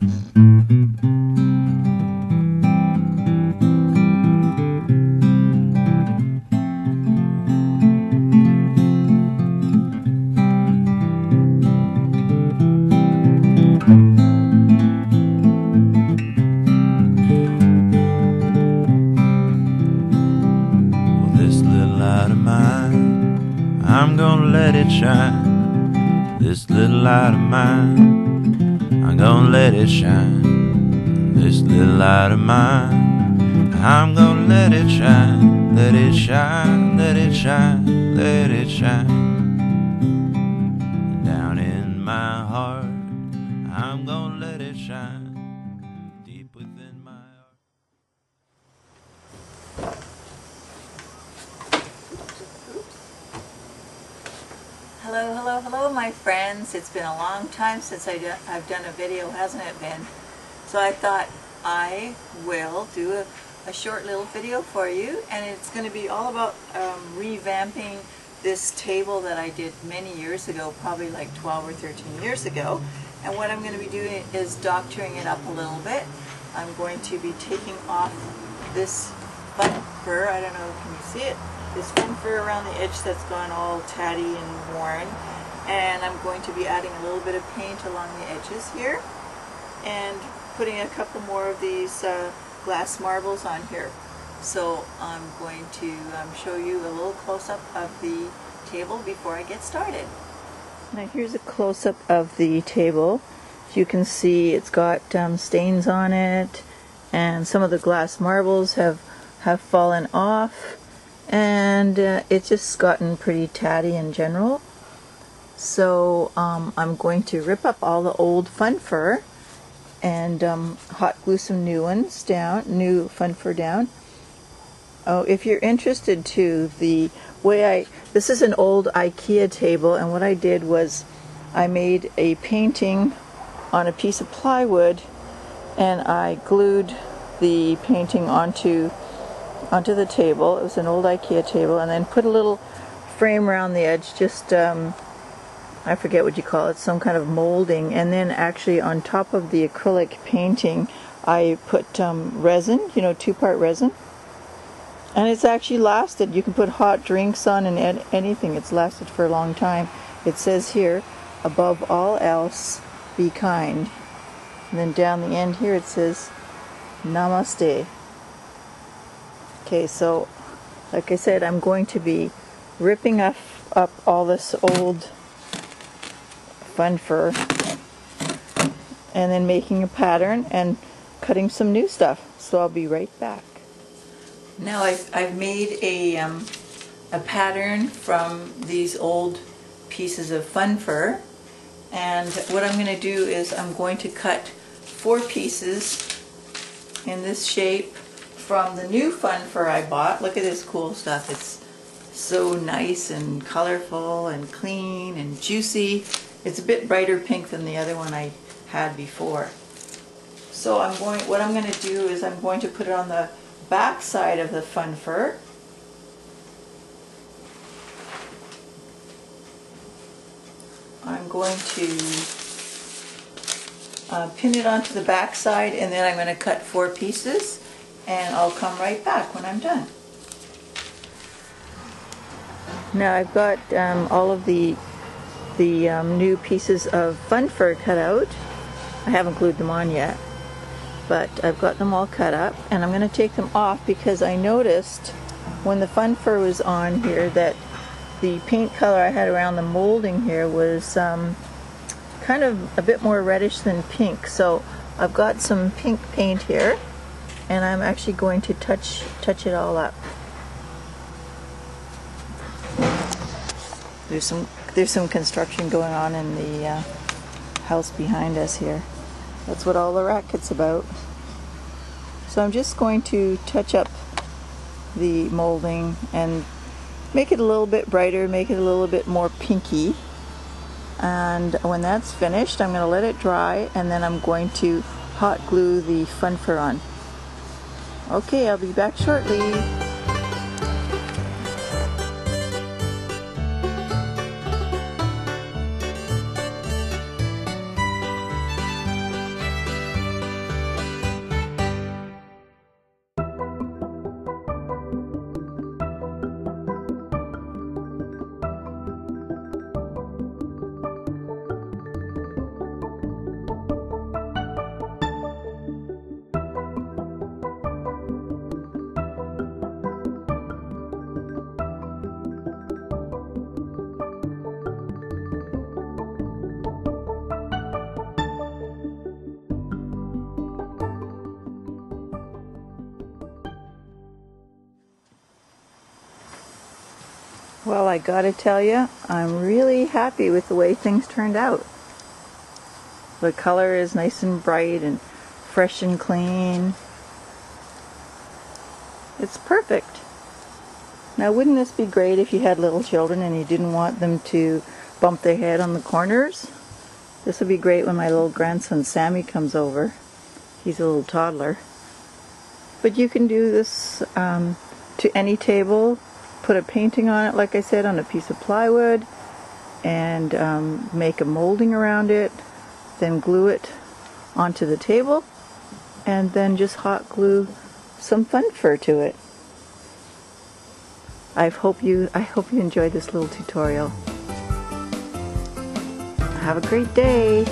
I'm gonna let it shine. This little light of mine, I'm gonna let it shine. This little light of mine, I'm gonna let it shine. Let it shine, let it shine, let it shine. Down in my heart, I'm gonna let it shine. Deep within my heart. Hello, hello, hello, my friends. It's been a long time since I've done a video, hasn't it been? So I thought I will do a short little video for you, and it's going to be all about revamping this table that I did many years ago, probably like 12 or 13 years ago. And what I'm going to be doing is doctoring it up a little bit. I'm going to be taking off this fun fur. I don't know, can you see it? This fun fur around the edge that's gone all tatty and worn, and I'm going to be adding a little bit of paint along the edges here and putting a couple more of these glass marbles on here. So I'm going to show you a little close-up of the table before I get started. Now here's a close-up of the table. As you can see, it's got stains on it, and some of the glass marbles have fallen off, and it's just gotten pretty tatty in general. So I'm going to rip up all the old fun fur and hot glue some new ones down, new fun fur down. Oh, if you're interested too, this is an old Ikea table, and what I did was I made a painting on a piece of plywood, and I glued the painting onto the table. It was an old Ikea table, and then put a little frame around the edge, just I forget what you call it, some kind of molding, and then actually on top of the acrylic painting I put resin, you know, 2-part resin, and it's actually lasted. You can put hot drinks on and anything. It's lasted for a long time. It says here, above all else, be kind. And then down the end here it says, Namaste. Okay, so like I said, I'm going to be ripping up all this old fun fur and then making a pattern and cutting some new stuff. So I'll be right back. Now I've made a pattern from these old pieces of fun fur, and what I'm going to do is I'm going to cut 4 pieces in this shape from the new fun fur I bought. Look at this cool stuff. It's so nice and colorful and clean and juicy. It's a bit brighter pink than the other one I had before. So what I'm going to do is I'm going to put it on the back side of the fun fur. I'm going to pin it onto the back side, and then I'm going to cut 4 pieces, and I'll come right back when I'm done. Now I've got all of the new pieces of fun fur cut out. I haven't glued them on yet, but I've got them all cut up, and I'm going to take them off because I noticed when the fun fur was on here that the paint color I had around the molding here was kind of a bit more reddish than pink. So I've got some pink paint here, and I'm actually going to touch it all up. There's some construction going on in the house behind us here. That's what all the racket's about. So I'm just going to touch up the molding and make it a little bit brighter, make it a little bit more pinky. And when that's finished, I'm going to let it dry, and then I'm going to hot glue the fun fur on. Okay, I'll be back shortly. Well, I gotta tell you, I'm really happy with the way things turned out. The color is nice and bright and fresh and clean. It's perfect. Now, wouldn't this be great if you had little children and you didn't want them to bump their head on the corners? This would be great when my little grandson Sammy comes over. He's a little toddler. But you can do this to any table. Put a painting on it, like I said, on a piece of plywood, and make a molding around it, then glue it onto the table, and then just hot glue some fun fur to it. I hope you enjoyed this little tutorial. Have a great day.